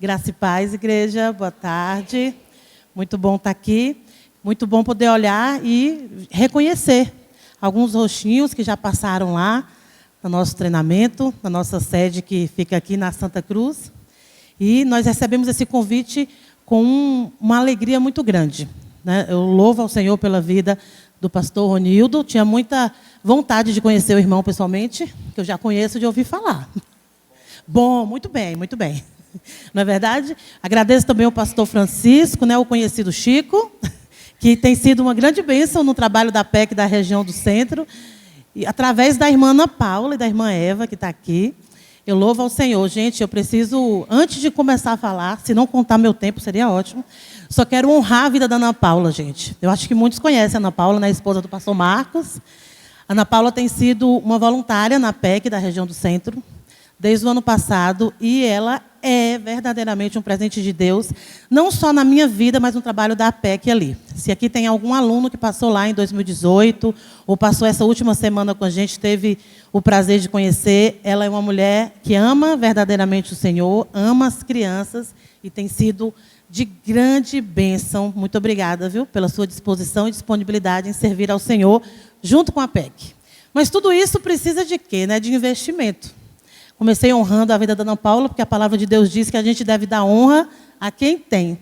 Graça e paz, igreja. Boa tarde. Muito bom estar aqui. Muito bom poder olhar e reconhecer alguns rostinhos que já passaram lá no nosso treinamento, na nossa sede que fica aqui na Santa Cruz. E nós recebemos esse convite com uma alegria muito grande, né? Eu louvo ao Senhor pela vida do pastor Ronildo. Tinha muita vontade de conhecer o irmão pessoalmente, que eu já conheço de ouvir falar. Bom, muito bem, muito bem. Não é verdade? Agradeço também ao pastor Francisco, né, o conhecido Chico, que tem sido uma grande bênção no trabalho da PEC da região do centro, e através da irmã Ana Paula e da irmã Eva, que está aqui. Eu louvo ao Senhor. Gente, eu preciso, antes de começar a falar, se não contar meu tempo, seria ótimo, só quero honrar a vida da Ana Paula, gente. Eu acho que muitos conhecem a Ana Paula, né, esposa do pastor Marcos. A Ana Paula tem sido uma voluntária na PEC da região do centro, desde o ano passado, e ela é verdadeiramente um presente de Deus, não só na minha vida, mas no trabalho da PEC ali. Se aqui tem algum aluno que passou lá em 2018, ou passou essa última semana com a gente, teve o prazer de conhecer, ela é uma mulher que ama verdadeiramente o Senhor, ama as crianças, e tem sido de grande bênção. Muito obrigada, viu, pela sua disposição e disponibilidade em servir ao Senhor, junto com a PEC. Mas tudo isso precisa de quê? Né? De investimento. Comecei honrando a vida da Ana Paula, porque a palavra de Deus diz que a gente deve dar honra a quem tem.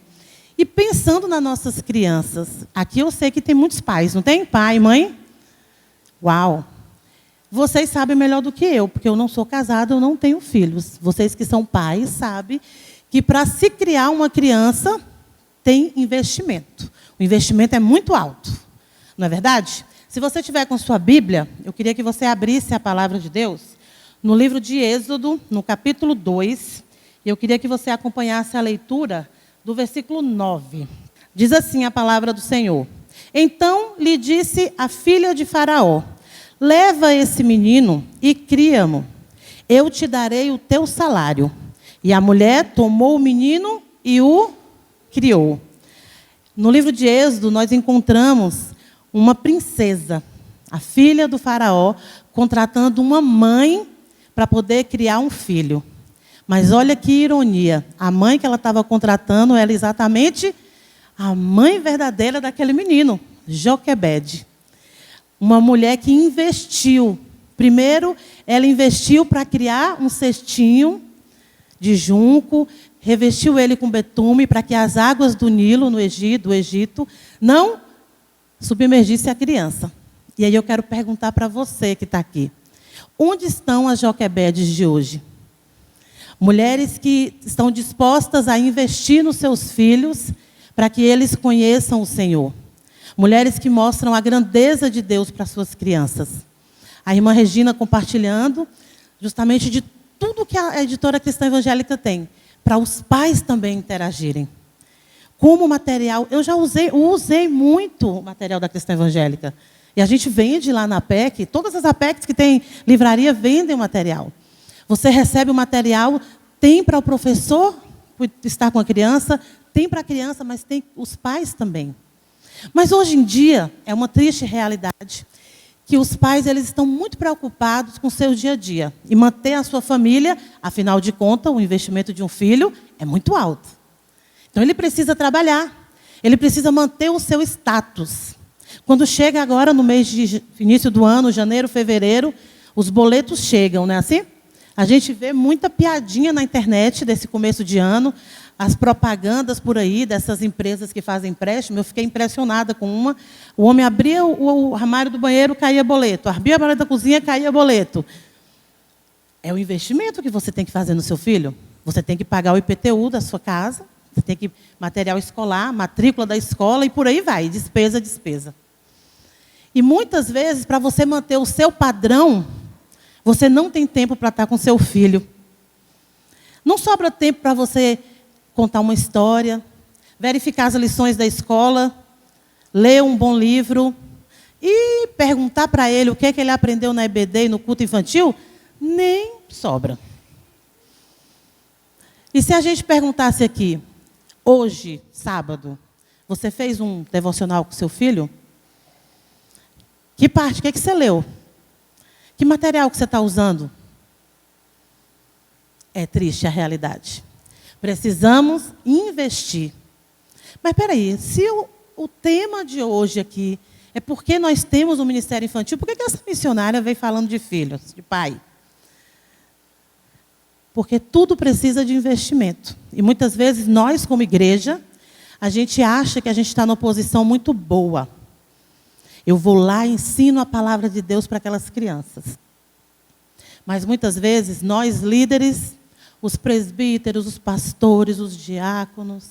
E pensando nas nossas crianças, aqui eu sei que tem muitos pais, não tem? Pai, mãe? Uau! Vocês sabem melhor do que eu, porque eu não sou casada, eu não tenho filhos. Vocês que são pais sabem que para se criar uma criança tem investimento. O investimento é muito alto, não é verdade? Se você tiver com sua Bíblia, eu queria que você abrisse a palavra de Deus no livro de Êxodo, no capítulo 2, eu queria que você acompanhasse a leitura do versículo 9. Diz assim a palavra do Senhor: Então lhe disse a filha de Faraó: Leva esse menino e cria-mo, eu te darei o teu salário. E a mulher tomou o menino e o criou. No livro de Êxodo, nós encontramos uma princesa, a filha do Faraó, contratando uma mãe para poder criar um filho. Mas olha que ironia, a mãe que ela estava contratando era exatamente a mãe verdadeira daquele menino, Joquebede. Uma mulher que investiu. Primeiro, ela investiu para criar um cestinho de junco, revestiu ele com betume para que as águas do Nilo, do Egito, não submergissem a criança. E aí eu quero perguntar para você que está aqui: onde estão as Joquebedes de hoje? Mulheres que estão dispostas a investir nos seus filhos para que eles conheçam o Senhor. Mulheres que mostram a grandeza de Deus para suas crianças. A irmã Regina compartilhando justamente de tudo que a editora Cristã Evangélica tem, para os pais também interagirem. Como material, eu já usei muito o material da Cristã Evangélica. E a gente vende lá na PEC, todas as APECs que tem livraria vendem o material. Você recebe o material, tem para o professor estar com a criança, tem para a criança, mas tem os pais também. Mas hoje em dia, é uma triste realidade, que os pais eles estão muito preocupados com o seu dia a dia. E manter a sua família, afinal de contas, o investimento de um filho é muito alto. Então ele precisa trabalhar, ele precisa manter o seu status. Quando chega agora no mês de início do ano, janeiro, fevereiro, os boletos chegam, não é assim? A gente vê muita piadinha na internet desse começo de ano, as propagandas por aí dessas empresas que fazem empréstimo. Eu fiquei impressionada com uma. O homem abria o armário do banheiro, caía boleto. Abria a armário da cozinha, caía boleto. É o investimento que você tem que fazer no seu filho. Você tem que pagar o IPTU da sua casa, você tem que material escolar, matrícula da escola e por aí vai, despesa, despesa. E muitas vezes, para você manter o seu padrão, você não tem tempo para estar com seu filho. Não sobra tempo para você contar uma história, verificar as lições da escola, ler um bom livro e perguntar para ele o que é que ele aprendeu na EBD e no culto infantil, nem sobra. E se a gente perguntasse aqui, hoje, sábado, você fez um devocional com seu filho? Que parte? O que é que você leu? Que material que você está usando? É triste a realidade. Precisamos investir. Mas peraí, se o tema de hoje aqui é porque nós temos um ministério infantil, por que essa missionária veio falando de filhos, de pai? Porque tudo precisa de investimento. E muitas vezes nós, como igreja, a gente acha que a gente está numa posição muito boa. Eu vou lá e ensino a palavra de Deus para aquelas crianças. Mas muitas vezes nós, líderes, os presbíteros, os pastores, os diáconos,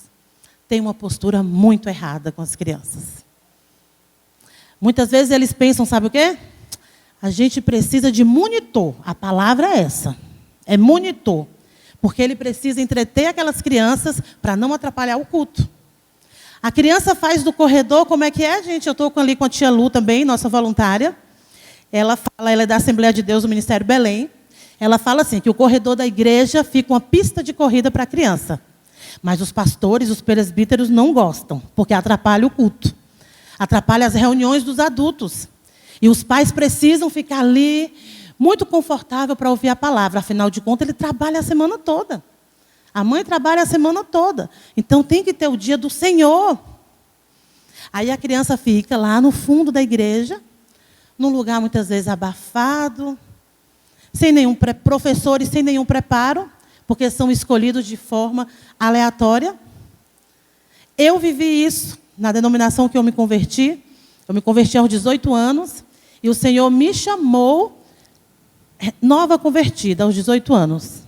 têm uma postura muito errada com as crianças. Muitas vezes eles pensam, sabe o quê? A gente precisa de monitor. A palavra é essa. É monitor. Porque ele precisa entreter aquelas crianças para não atrapalhar o culto. A criança faz do corredor, como é que é, gente? Eu estou ali com a tia Lu também, nossa voluntária. Ela é da Assembleia de Deus do Ministério Belém. Ela fala assim, que o corredor da igreja fica uma pista de corrida para a criança. Mas os pastores, os presbíteros não gostam, porque atrapalha o culto. Atrapalha as reuniões dos adultos. E os pais precisam ficar ali, muito confortável para ouvir a palavra. Afinal de contas, ele trabalha a semana toda. A mãe trabalha a semana toda. Então, tem que ter o dia do Senhor. Aí a criança fica lá no fundo da igreja, num lugar muitas vezes abafado, sem nenhum professores, sem nenhum preparo, porque são escolhidos de forma aleatória. Eu vivi isso na denominação que eu me converti. Eu me converti aos 18 anos, e o Senhor me chamou nova convertida aos 18 anos.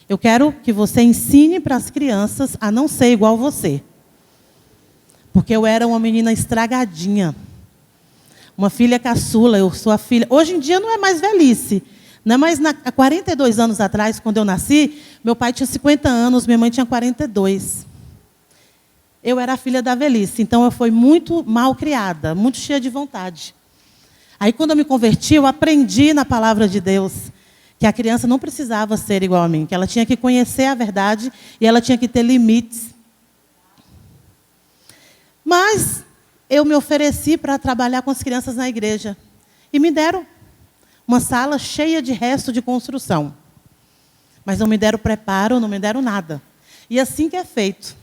Eu quero que você ensine para as crianças a não ser igual você. Porque eu era uma menina estragadinha. Uma filha caçula, eu sou a filha. Hoje em dia não é mais velhice. Não é mais há 42 anos atrás, quando eu nasci, meu pai tinha 50 anos, minha mãe tinha 42. Eu era a filha da velhice, então eu fui muito mal criada, muito cheia de vontade. Aí, quando eu me converti, eu aprendi na palavra de Deus que a criança não precisava ser igual a mim, que ela tinha que conhecer a verdade e ela tinha que ter limites. Mas eu me ofereci para trabalhar com as crianças na igreja. E me deram uma sala cheia de resto de construção. Mas não me deram preparo, não me deram nada. E assim que é feito.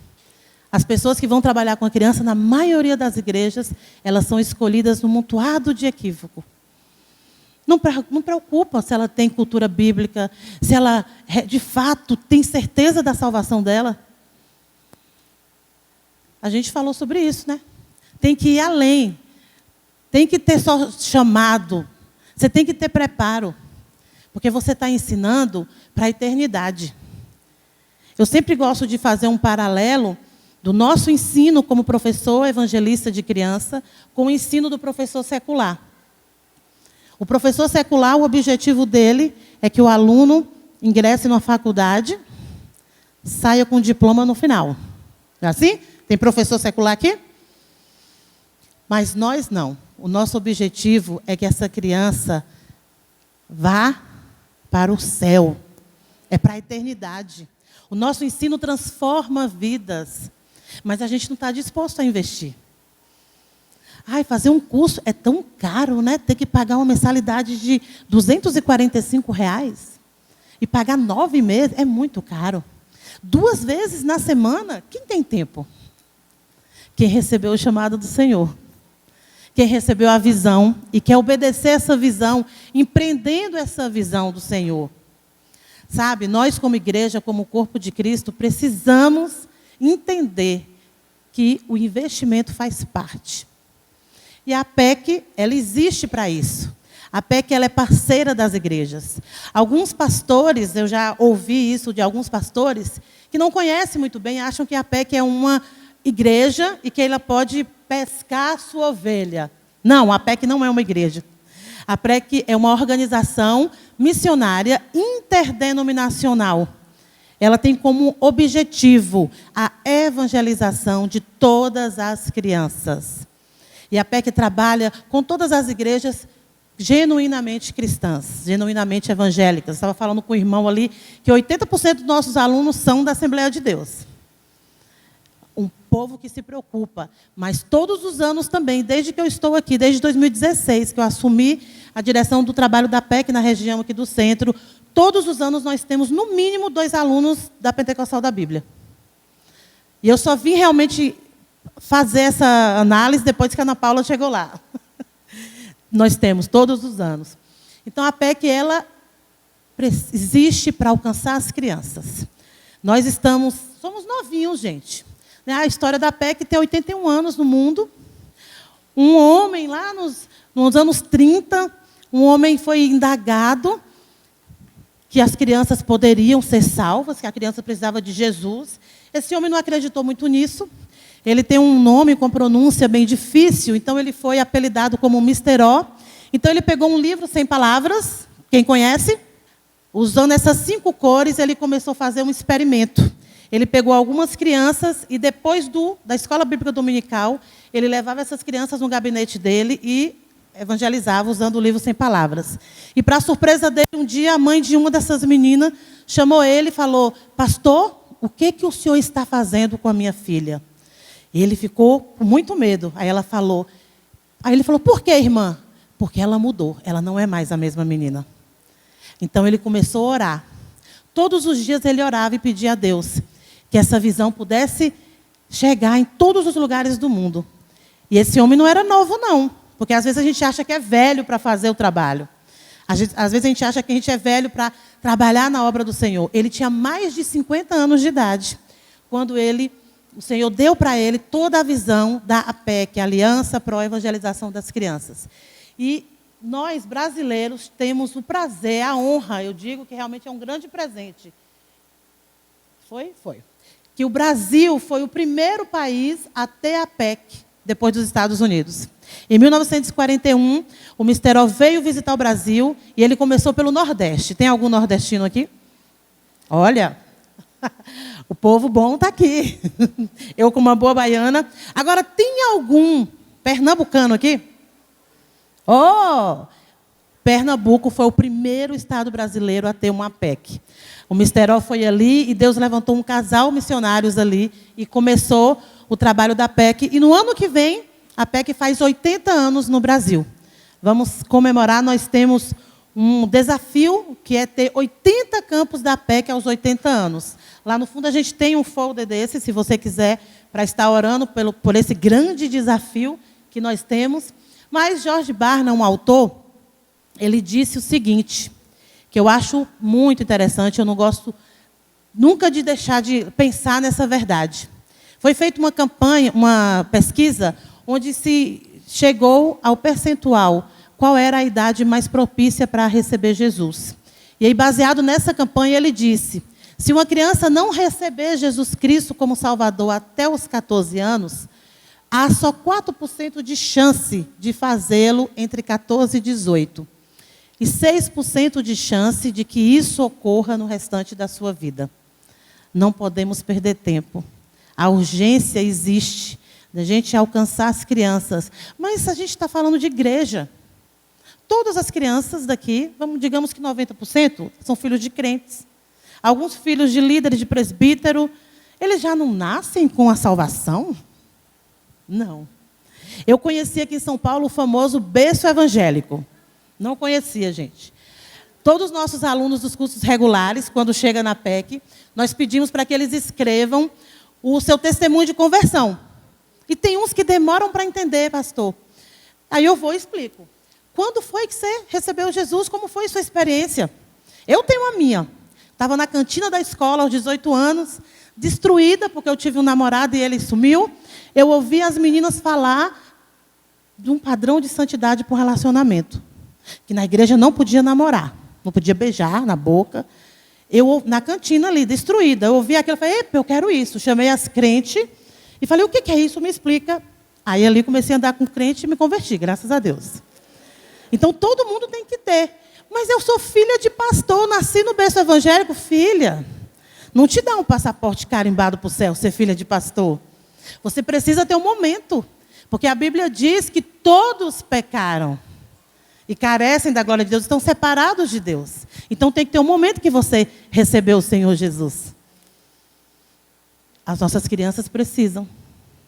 As pessoas que vão trabalhar com a criança, na maioria das igrejas, elas são escolhidas num montoado de equívoco. Não preocupa se ela tem cultura bíblica, se ela, de fato, tem certeza da salvação dela. A gente falou sobre isso, né? Tem que ir além. Tem que ter só chamado. Você tem que ter preparo. Porque você está ensinando para a eternidade. Eu sempre gosto de fazer um paralelo do nosso ensino como professor evangelista de criança com o ensino do professor secular. O professor secular, o objetivo dele é que o aluno ingresse numa faculdade, saia com diploma no final. É assim? Tem professor secular aqui? Mas nós não. O nosso objetivo é que essa criança vá para o céu. É para a eternidade. O nosso ensino transforma vidas. Mas a gente não está disposto a investir. Ai, fazer um curso é tão caro, né? Ter que pagar uma mensalidade de R$245 e pagar 9 meses é muito caro. 2 vezes na semana, quem tem tempo? Quem recebeu o chamado do Senhor. Quem recebeu a visão e quer obedecer essa visão, empreendendo essa visão do Senhor. Sabe, nós como igreja, como corpo de Cristo, precisamos entender que o investimento faz parte. E a APEC, ela existe para isso. A APEC, ela é parceira das igrejas. Alguns pastores, eu já ouvi isso de alguns pastores, que não conhecem muito bem, acham que a APEC é uma igreja e que ela pode pescar a sua ovelha. Não, a APEC não é uma igreja. A APEC é uma organização missionária interdenominacional. Ela tem como objetivo a evangelização de todas as crianças. E a APEC trabalha com todas as igrejas genuinamente cristãs, genuinamente evangélicas. Eu estava falando com o irmão ali que 80% dos nossos alunos são da Assembleia de Deus. Um povo que se preocupa. Mas todos os anos também, desde que eu estou aqui, desde 2016, que eu assumi a direção do trabalho da APEC na região aqui do centro, todos os anos nós temos, no mínimo, 2 alunos da Pentecostal da Bíblia. E eu só vim realmente fazer essa análise depois que a Ana Paula chegou lá. Nós temos todos os anos. Então, a PEC, ela existe para alcançar as crianças. Nós somos novinhos, gente. A história da PEC tem 81 anos no mundo. Um homem, lá nos anos 30, um homem foi indagado que as crianças poderiam ser salvas, que a criança precisava de Jesus. Esse homem não acreditou muito nisso. Ele tem um nome com pronúncia bem difícil, então ele foi apelidado como Mister O. Então ele pegou um livro sem palavras, quem conhece? Usando essas 5 cores, ele começou a fazer um experimento. Ele pegou algumas crianças e depois da escola bíblica dominical, ele levava essas crianças no gabinete dele e evangelizava usando o livro sem palavras. E, para a surpresa dele, um dia a mãe de uma dessas meninas chamou ele e falou: pastor, o que o senhor está fazendo com a minha filha? E ele ficou com muito medo. Aí ele falou: por que, irmã? Porque ela mudou, ela não é mais a mesma menina. Então ele começou a orar. Todos os dias ele orava e pedia a Deus que essa visão pudesse chegar em todos os lugares do mundo. E esse homem não era novo, não. Porque às vezes a gente acha que é velho para fazer o trabalho. Às vezes a gente acha que a gente é velho para trabalhar na obra do Senhor. Ele tinha mais de 50 anos de idade, quando o Senhor deu para ele toda a visão da APEC, Aliança Pro Evangelização das Crianças. E nós, brasileiros, temos o prazer, a honra, eu digo que realmente é um grande presente. Foi? Foi. Que o Brasil foi o primeiro país a ter a APEC, depois dos Estados Unidos. Em 1941, o Mister O veio visitar o Brasil e ele começou pelo Nordeste. Tem algum nordestino aqui? Olha, o povo bom está aqui. Eu, como uma boa baiana. Agora, tem algum pernambucano aqui? Oh! Pernambuco foi o primeiro estado brasileiro a ter uma APEC. O Mister O foi ali e Deus levantou um casal missionários ali e começou o trabalho da APEC. E no ano que vem, a APEC faz 80 anos no Brasil. Vamos comemorar, nós temos um desafio que é ter 80 campos da APEC aos 80 anos. Lá no fundo a gente tem um folder desse, se você quiser, para estar orando por esse grande desafio que nós temos. Mas George Barna, um autor, ele disse o seguinte, que eu acho muito interessante, eu não gosto nunca de deixar de pensar nessa verdade. Foi feita uma campanha, uma pesquisa, onde se chegou ao percentual, qual era a idade mais propícia para receber Jesus. E aí, baseado nessa campanha, ele disse, se uma criança não receber Jesus Cristo como Salvador até os 14 anos, há só 4% de chance de fazê-lo entre 14 e 18. E 6% de chance de que isso ocorra no restante da sua vida. Não podemos perder tempo. A urgência existe da gente alcançar as crianças. Mas a gente está falando de igreja. Todas as crianças daqui, digamos que 90%, são filhos de crentes. Alguns filhos de líderes de presbítero, eles já não nascem com a salvação? Não. Eu conheci aqui em São Paulo o famoso berço evangélico. Não conhecia, gente. Todos os nossos alunos dos cursos regulares, quando chegam na PEC, nós pedimos para que eles escrevam o seu testemunho de conversão. E tem uns que demoram para entender, pastor. Aí eu vou e explico. Quando foi que você recebeu Jesus? Como foi a sua experiência? Eu tenho a minha. Estava na cantina da escola aos 18 anos, destruída, porque eu tive um namorado e ele sumiu. Eu ouvi as meninas falar de um padrão de santidade para o relacionamento. Que na igreja não podia namorar, não podia beijar na boca. Eu, na cantina ali, destruída, eu ouvi aquilo e falei, eu quero isso. Chamei as crentes e falei, o que é isso? Me explica. Aí ali comecei a andar com crente e me converti, graças a Deus. Então todo mundo tem que ter. Mas eu sou filha de pastor, nasci no berço evangélico. Filha, não te dá um passaporte carimbado para o céu ser filha de pastor. Você precisa ter um momento. Porque a Bíblia diz que todos pecaram e carecem da glória de Deus, estão separados de Deus. Então tem que ter um momento que você recebeu o Senhor Jesus. As nossas crianças precisam,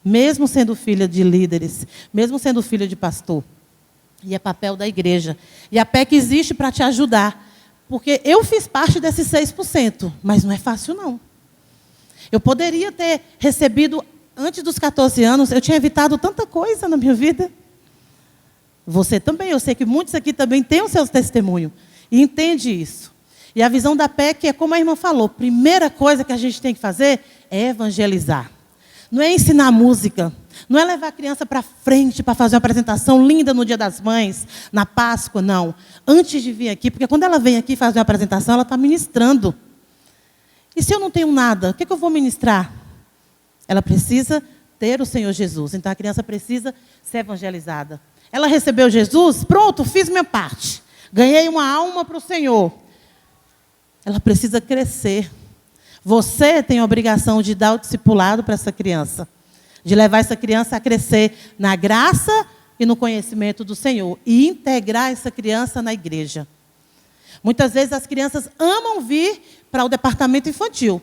mesmo sendo filha de líderes, mesmo sendo filha de pastor. E é papel da igreja. E a PEC existe para te ajudar. Porque eu fiz parte desses 6%, mas não é fácil, não. Eu poderia ter recebido, antes dos 14 anos, eu tinha evitado tanta coisa na minha vida. Você também, eu sei que muitos aqui também têm o seu testemunho. E entende isso. E a visão da PEC é como a irmã falou, primeira coisa que a gente tem que fazer é evangelizar. Não é ensinar música, não é levar a criança para frente para fazer uma apresentação linda no Dia das Mães, na Páscoa, não. Antes de vir aqui, porque quando ela vem aqui fazer uma apresentação, ela está ministrando. E se eu não tenho nada, o que eu vou ministrar? Ela precisa ter o Senhor Jesus. Então a criança precisa ser evangelizada. Ela recebeu Jesus, pronto, fiz minha parte. Ganhei uma alma para o Senhor. Ela precisa crescer. Você tem a obrigação de dar o discipulado para essa criança. De levar essa criança a crescer na graça e no conhecimento do Senhor. E integrar essa criança na igreja. Muitas vezes as crianças amam vir para o departamento infantil.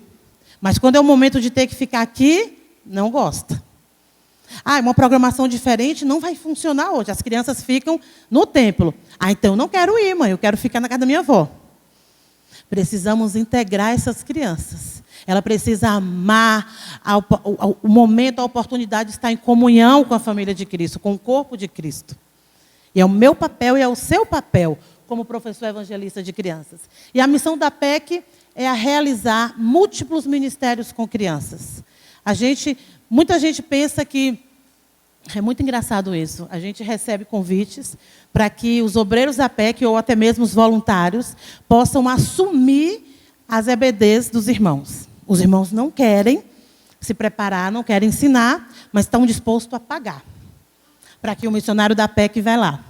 Mas quando é o momento de ter que ficar aqui, não gosta. Uma programação diferente não vai funcionar hoje. As crianças ficam no templo. Então eu não quero ir, mãe, eu quero ficar na casa da minha avó. Precisamos integrar essas crianças. Ela precisa amar o momento, a oportunidade de estar em comunhão com a família de Cristo, com o corpo de Cristo. E é o meu papel e é o seu papel como professor evangelista de crianças. E a missão da PEC é a realizar múltiplos ministérios com crianças. Muita gente pensa que, é muito engraçado isso, a gente recebe convites para que os obreiros da PEC, ou até mesmo os voluntários, possam assumir as EBDs dos irmãos. Os irmãos não querem se preparar, não querem ensinar, mas estão dispostos a pagar para que o missionário da PEC vá lá.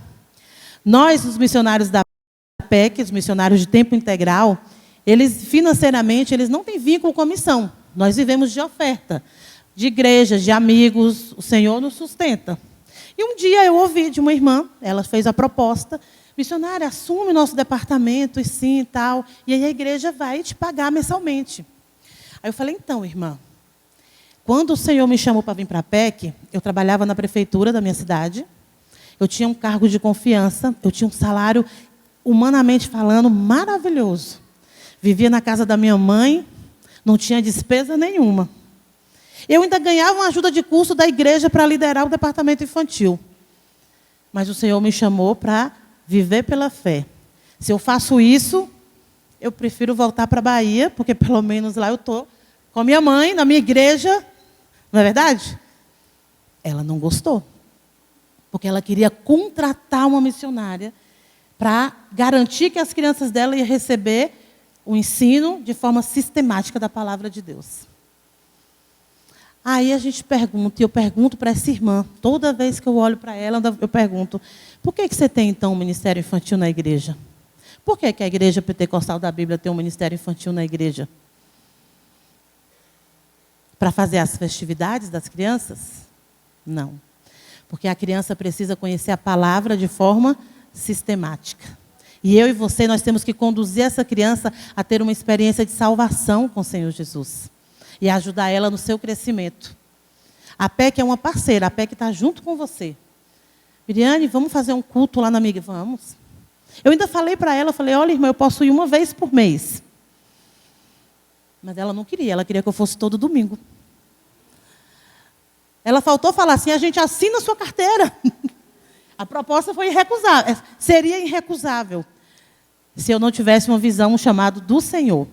Nós, os missionários da PEC, os missionários de tempo integral, eles financeiramente eles não têm vínculo com a missão. Nós vivemos de oferta, de igrejas, de amigos, o Senhor nos sustenta. E um dia eu ouvi de uma irmã, ela fez a proposta, missionária, assume o nosso departamento, e sim, e tal, e aí a igreja vai te pagar mensalmente. Aí eu falei, então, irmã, quando o Senhor me chamou para vir para a PEC, eu trabalhava na prefeitura da minha cidade, eu tinha um cargo de confiança, eu tinha um salário, humanamente falando, maravilhoso. Vivia na casa da minha mãe, não tinha despesa nenhuma. Eu ainda ganhava uma ajuda de curso da igreja para liderar o departamento infantil. Mas o Senhor me chamou para viver pela fé. Se eu faço isso, eu prefiro voltar para a Bahia, porque pelo menos lá eu estou com a minha mãe, na minha igreja. Não é verdade? Ela não gostou. Porque ela queria contratar uma missionária para garantir que as crianças dela iam receber o ensino de forma sistemática da palavra de Deus. Aí a gente pergunta, e eu pergunto para essa irmã, toda vez que eu olho para ela, eu pergunto, por que você tem, então, um ministério infantil na igreja? Por que a igreja pentecostal da Bíblia tem um ministério infantil na igreja? Para fazer as festividades das crianças? Não. Porque a criança precisa conhecer a palavra de forma sistemática. E eu e você, nós temos que conduzir essa criança a ter uma experiência de salvação com o Senhor Jesus. E ajudar ela no seu crescimento. A PEC é uma parceira, a PEC está junto com você. Miriane, vamos fazer um culto lá na amiga? Vamos. Eu ainda falei para ela, olha, irmã, eu posso ir uma vez por mês. Mas ela não queria, ela queria que eu fosse todo domingo. Ela faltou falar assim, a gente assina a sua carteira. A proposta foi irrecusável, seria irrecusável, se eu não tivesse uma visão, um chamado do Senhor.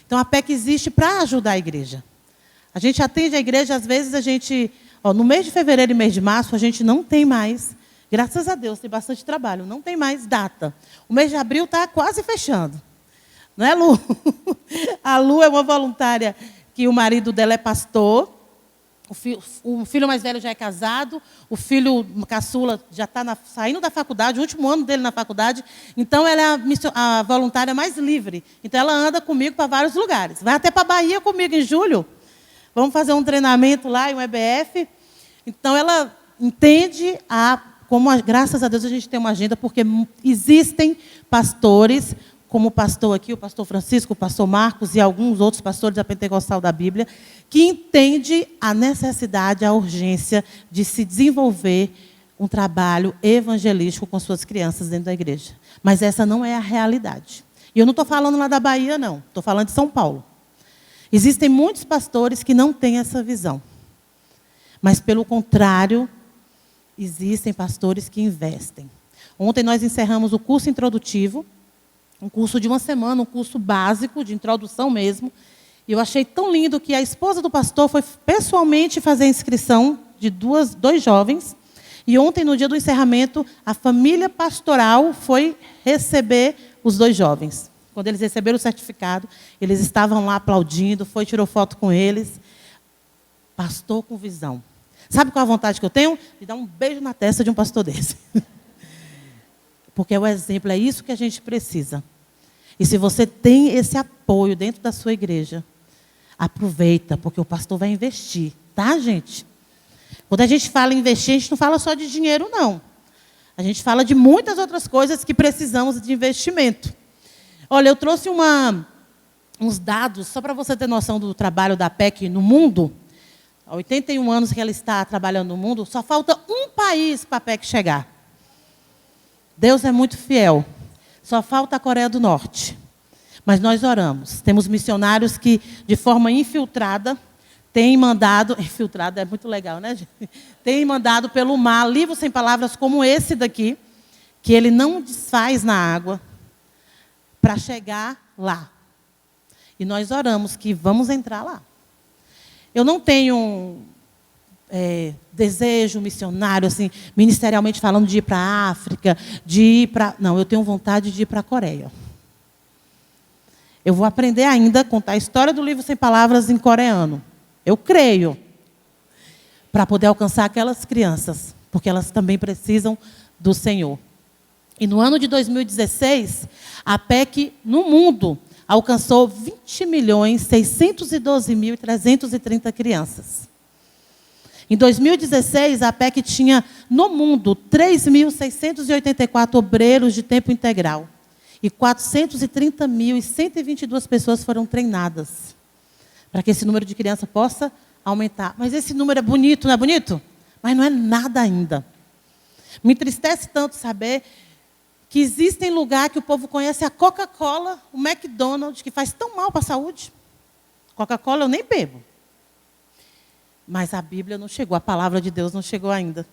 Então a PEC existe para ajudar a igreja. A gente atende a igreja, às vezes no mês de fevereiro e mês de março, a gente não tem mais, graças a Deus, tem bastante trabalho, não tem mais data. O mês de abril está quase fechando. Não é, Lu? A Lu é uma voluntária que o marido dela é pastor, o filho mais velho já é casado, o filho caçula já está saindo da faculdade, o último ano dele na faculdade, então ela é a voluntária mais livre. Então ela anda comigo para vários lugares. Vai até para a Bahia comigo em julho. Vamos fazer um treinamento lá em um EBF. Então ela entende graças a Deus a gente tem uma agenda, porque existem pastores, como o pastor aqui, o pastor Francisco, o pastor Marcos e alguns outros pastores da Pentecostal da Bíblia, que entende a necessidade, a urgência de se desenvolver um trabalho evangelístico com suas crianças dentro da igreja. Mas essa não é a realidade. E eu não estou falando lá da Bahia, não. Estou falando de São Paulo. Existem muitos pastores que não têm essa visão. Mas, pelo contrário, existem pastores que investem. Ontem nós encerramos o curso introdutivo, um curso de uma semana, um curso básico, de introdução mesmo. E eu achei tão lindo que a esposa do pastor foi pessoalmente fazer a inscrição de dois jovens. E ontem, no dia do encerramento, a família pastoral foi receber os 2 jovens. Quando eles receberam o certificado, eles estavam lá aplaudindo, tirou foto com eles. Pastor com visão. Sabe qual a vontade que eu tenho? De dar um beijo na testa de um pastor desse. Porque é o exemplo, é isso que a gente precisa. E se você tem esse apoio dentro da sua igreja, aproveita, porque o pastor vai investir, tá, gente? Quando a gente fala em investir, a gente não fala só de dinheiro, não. A gente fala de muitas outras coisas que precisamos de investimento. Olha, eu trouxe uns dados, só para você ter noção do trabalho da PEC no mundo. Há 81 anos que ela está trabalhando no mundo, só falta um país para a PEC chegar. Deus é muito fiel. Só falta a Coreia do Norte. Mas nós oramos. Temos missionários que, de forma infiltrada, têm mandado... Infiltrada é muito legal, né, gente? Têm mandado pelo mar livros sem palavras como esse daqui, que ele não desfaz na água, para chegar lá. E nós oramos que vamos entrar lá. Eu não tenho desejo missionário, assim, ministerialmente falando, de ir para a África, de ir para... Não, eu tenho vontade de ir para a Coreia. Eu vou aprender ainda a contar a história do livro sem palavras em coreano. Eu creio. Para poder alcançar aquelas crianças, porque elas também precisam do Senhor. E no ano de 2016, a PEC no mundo alcançou 20.612.330 crianças. Em 2016, a PEC tinha, no mundo, 3.684 obreiros de tempo integral. E 430.122 pessoas foram treinadas. Para que esse número de crianças possa aumentar. Mas esse número é bonito, não é bonito? Mas não é nada ainda. Me entristece tanto saber que existem lugares que o povo conhece a Coca-Cola, o McDonald's, que faz tão mal para a saúde. Coca-Cola eu nem bebo. Mas a Bíblia não chegou, a palavra de Deus não chegou ainda.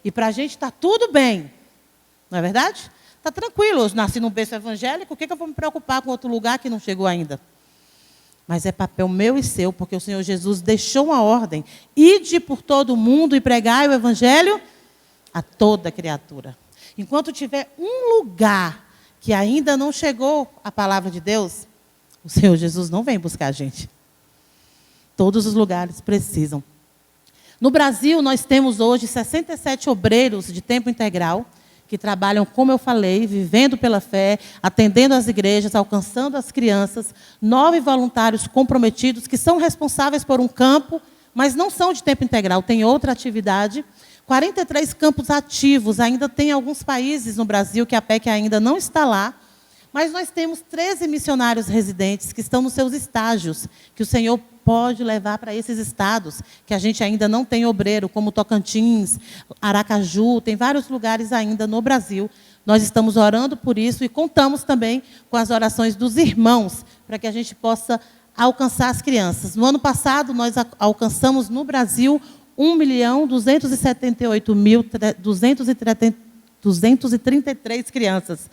E para a gente está tudo bem. Não é verdade? Está tranquilo. Eu nasci num berço evangélico, o que eu vou me preocupar com outro lugar que não chegou ainda? Mas é papel meu e seu, porque o Senhor Jesus deixou uma ordem. Ide por todo o mundo e pregai o evangelho a toda criatura. Enquanto tiver um lugar que ainda não chegou a palavra de Deus, o Senhor Jesus não vem buscar a gente. Todos os lugares precisam. No Brasil, nós temos hoje 67 obreiros de tempo integral, que trabalham, como eu falei, vivendo pela fé, atendendo as igrejas, alcançando as crianças, 9 voluntários comprometidos, que são responsáveis por um campo, mas não são de tempo integral, tem outra atividade. 43 campos ativos, ainda tem alguns países no Brasil que a PEC ainda não está lá, mas nós temos 13 missionários residentes que estão nos seus estágios, que o Senhor pode levar para esses estados, que a gente ainda não tem obreiro, como Tocantins, Aracaju, tem vários lugares ainda no Brasil. Nós estamos orando por isso e contamos também com as orações dos irmãos, para que a gente possa alcançar as crianças. No ano passado, nós alcançamos no Brasil 1.278.233 crianças.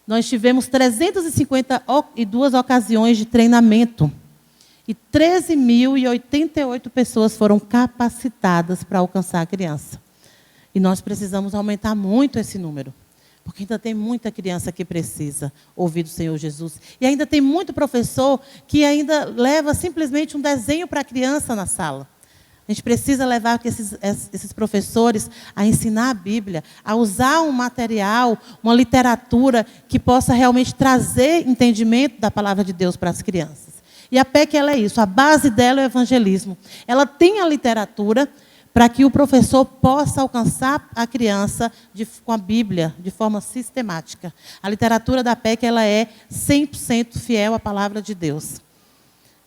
Nós tivemos 352 ocasiões de treinamento. E 13.088 pessoas foram capacitadas para alcançar a criança. E nós precisamos aumentar muito esse número. Porque ainda tem muita criança que precisa ouvir do Senhor Jesus. E ainda tem muito professor que ainda leva simplesmente um desenho para a criança na sala. A gente precisa levar esses professores a ensinar a Bíblia, a usar um material, uma literatura que possa realmente trazer entendimento da palavra de Deus para as crianças. E a PEC ela é isso, a base dela é o evangelismo. Ela tem a literatura para que o professor possa alcançar a criança com a Bíblia de forma sistemática. A literatura da PEC ela é 100% fiel à palavra de Deus.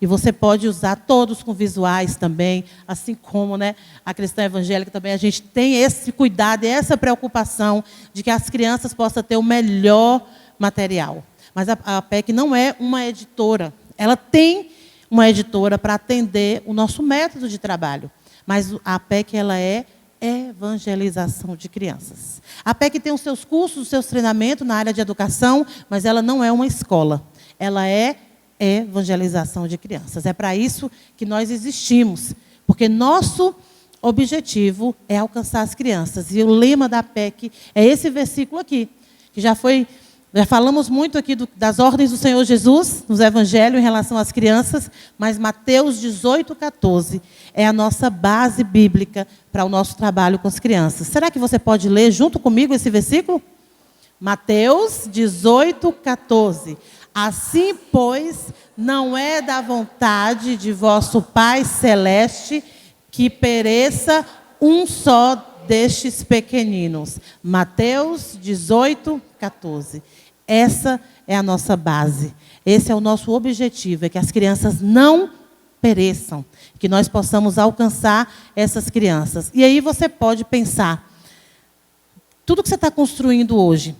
E você pode usar todos com visuais também, assim como, né, a cristã evangélica também, a gente tem esse cuidado e essa preocupação de que as crianças possam ter o melhor material. Mas a PEC não é uma editora. Ela tem uma editora para atender o nosso método de trabalho. Mas a APEC, ela é evangelização de crianças. A APEC tem os seus cursos, os seus treinamentos na área de educação, mas ela não é uma escola. Ela é evangelização de crianças. É para isso que nós existimos, porque nosso objetivo é alcançar as crianças. E o lema da APEC é esse versículo aqui, que já falamos muito aqui das ordens do Senhor Jesus, nos evangelhos, em relação às crianças, mas Mateus 18:14 é a nossa base bíblica para o nosso trabalho com as crianças. Será que você pode ler junto comigo esse versículo? Mateus 18:14. Assim, pois, não é da vontade de vosso Pai Celeste que pereça um só destes pequeninos. Mateus 18:14. Essa é a nossa base. Esse é o nosso objetivo, é que as crianças não pereçam, que nós possamos alcançar essas crianças. E aí você pode pensar, tudo que você está construindo hoje,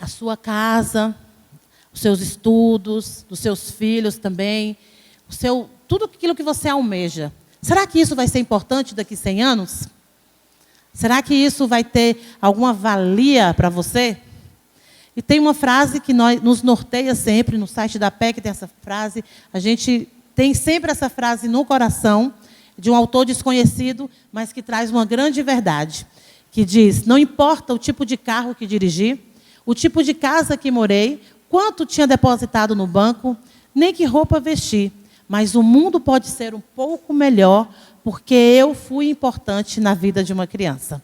a sua casa, os seus estudos, dos seus filhos também, tudo aquilo que você almeja. Será que isso vai ser importante daqui a 100 anos? Será que isso vai ter alguma valia para você? E tem uma frase que nos norteia sempre, no site da APEC tem essa frase, a gente tem sempre essa frase no coração, de um autor desconhecido, mas que traz uma grande verdade, que diz, não importa o tipo de carro que dirigi, o tipo de casa que morei, quanto tinha depositado no banco, nem que roupa vesti, mas o mundo pode ser um pouco melhor porque eu fui importante na vida de uma criança.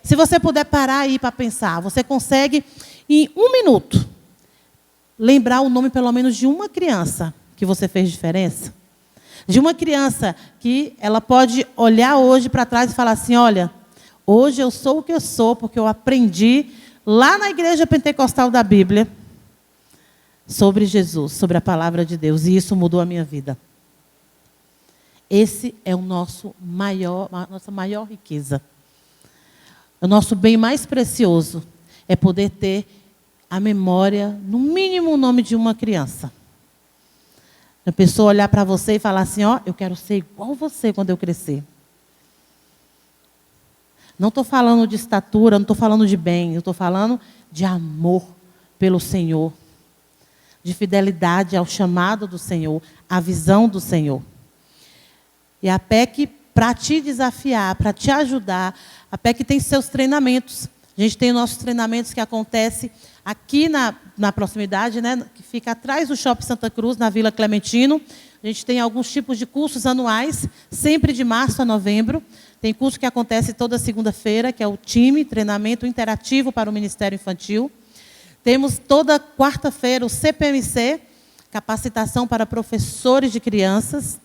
Se você puder parar aí para pensar, você consegue, em 1 minuto, lembrar o nome pelo menos de uma criança que você fez diferença? De uma criança que ela pode olhar hoje para trás e falar assim, olha, hoje eu sou o que eu sou porque eu aprendi lá na igreja pentecostal da Bíblia sobre Jesus, sobre a palavra de Deus, e isso mudou a minha vida. Esse é a nossa maior riqueza. O nosso bem mais precioso é poder ter a memória, no mínimo o nome de uma criança. A pessoa olhar para você e falar assim, ó, eu quero ser igual você quando eu crescer. Não estou falando de estatura, não estou falando de bem, eu estou falando de amor pelo Senhor, de fidelidade ao chamado do Senhor, à visão do Senhor. E a APEC, para te desafiar, para te ajudar, a APEC tem seus treinamentos. A gente tem nossos treinamentos que acontecem aqui na proximidade, né, que fica atrás do Shopping Santa Cruz, na Vila Clementino. A gente tem alguns tipos de cursos anuais, sempre de março a novembro. Tem curso que acontece toda segunda-feira, que é o time, treinamento interativo para o Ministério Infantil. Temos toda quarta-feira o CPMC, capacitação para professores de crianças.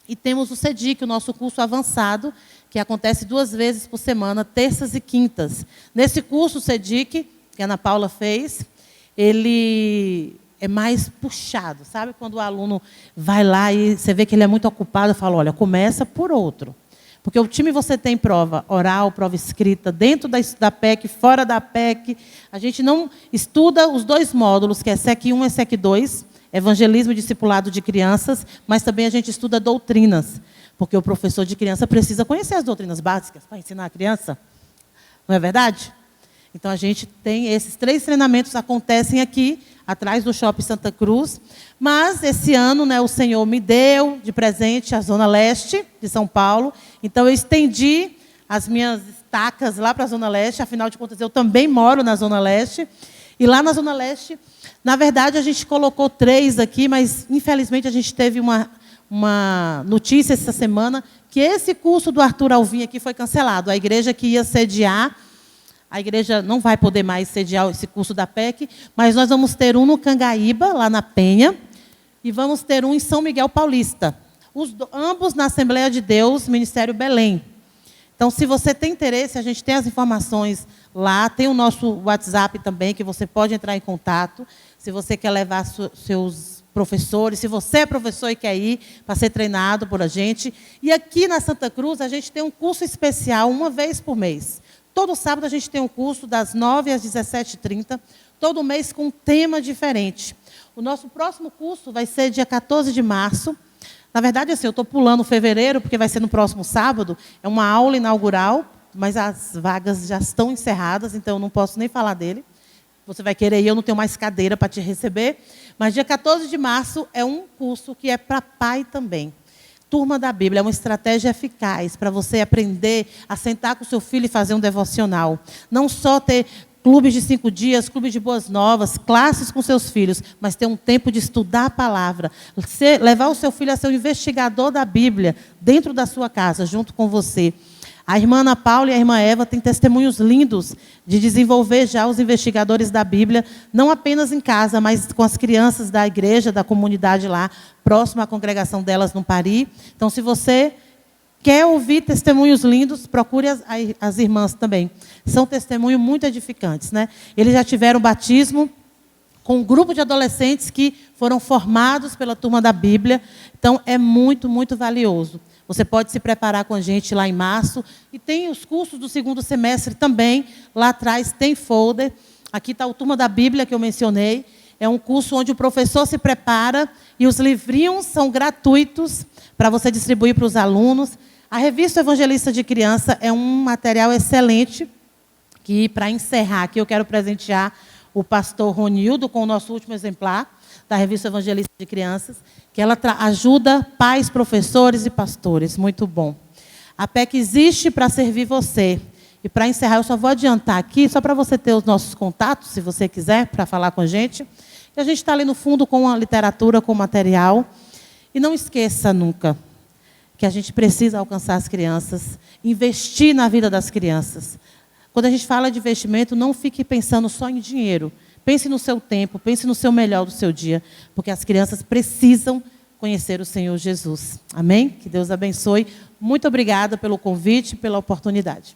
E temos o CEDIC, o nosso curso avançado, que acontece 2 vezes por semana, terças e quintas. Nesse curso, o CEDIC, que a Ana Paula fez, ele é mais puxado, sabe? Quando o aluno vai lá e você vê que ele é muito ocupado, eu falo, olha, começa por outro. Porque o time você tem prova oral, prova escrita, dentro da PEC, fora da PEC. A gente não estuda os 2 módulos, que é SEC 1 e SEC 2, Evangelismo e Discipulado de Crianças, mas também a gente estuda doutrinas, porque o professor de criança precisa conhecer as doutrinas básicas para ensinar a criança. Não é verdade? Então, a gente tem esses 3 treinamentos, acontecem aqui, atrás do Shopping Santa Cruz. Mas, esse ano, né, o Senhor me deu de presente a Zona Leste de São Paulo. Então, eu estendi as minhas estacas lá para a Zona Leste. Afinal de contas, eu também moro na Zona Leste. E lá na Zona Leste, na verdade, a gente colocou 3 aqui, mas, infelizmente, a gente teve uma notícia essa semana que esse curso do Arthur Alvim aqui foi cancelado. A igreja que ia sediar, a igreja não vai poder mais sediar esse curso da PEC, mas nós vamos ter um no Cangaíba, lá na Penha, e vamos ter um em São Miguel Paulista. Ambos na Assembleia de Deus, Ministério Belém. Então, se você tem interesse, a gente tem as informações lá, tem o nosso WhatsApp também, que você pode entrar em contato, se você quer levar seus professores, se você é professor e quer ir para ser treinado por a gente. E aqui na Santa Cruz, a gente tem um curso especial, 1 vez por mês. Todo sábado a gente tem um curso das 9 às 17h30, todo mês com um tema diferente. O nosso próximo curso vai ser dia 14 de março, Na verdade, assim, eu estou pulando fevereiro, porque vai ser no próximo sábado. É uma aula inaugural, mas as vagas já estão encerradas, então eu não posso nem falar dele. Você vai querer ir, eu não tenho mais cadeira para te receber. Mas dia 14 de março é um curso que é para pai também. Turma da Bíblia, é uma estratégia eficaz para você aprender a sentar com o seu filho e fazer um devocional. Não só ter clubes de 5 dias, clubes de boas novas, classes com seus filhos, mas ter um tempo de estudar a palavra. Levar o seu filho a ser um investigador da Bíblia dentro da sua casa, junto com você. A irmã Ana Paula e a irmã Eva têm testemunhos lindos de desenvolver já os investigadores da Bíblia, não apenas em casa, mas com as crianças da igreja, da comunidade lá, próximo à congregação delas no Pari. Então, se você quer ouvir testemunhos lindos, procure as irmãs também. São testemunhos muito edificantes, né? Eles já tiveram batismo com um grupo de adolescentes que foram formados pela Turma da Bíblia. Então, é muito, muito valioso. Você pode se preparar com a gente lá em março. E tem os cursos do 2º semestre também. Lá atrás tem folder. Aqui está o Turma da Bíblia, que eu mencionei. É um curso onde o professor se prepara e os livrinhos são gratuitos para você distribuir para os alunos. A revista Evangelista de Criança é um material excelente que, para encerrar aqui, eu quero presentear o pastor Ronildo com o nosso último exemplar da revista Evangelista de Crianças, que ela ajuda pais, professores e pastores. Muito bom. A PEC existe para servir você. E para encerrar, eu só vou adiantar aqui, só para você ter os nossos contatos, se você quiser, para falar com a gente. E a gente está ali no fundo com a literatura, com o material. E não esqueça nunca que a gente precisa alcançar as crianças, investir na vida das crianças. Quando a gente fala de investimento, não fique pensando só em dinheiro. Pense no seu tempo, pense no seu melhor do seu dia, porque as crianças precisam conhecer o Senhor Jesus. Amém? Que Deus abençoe. Muito obrigada pelo convite, pela oportunidade.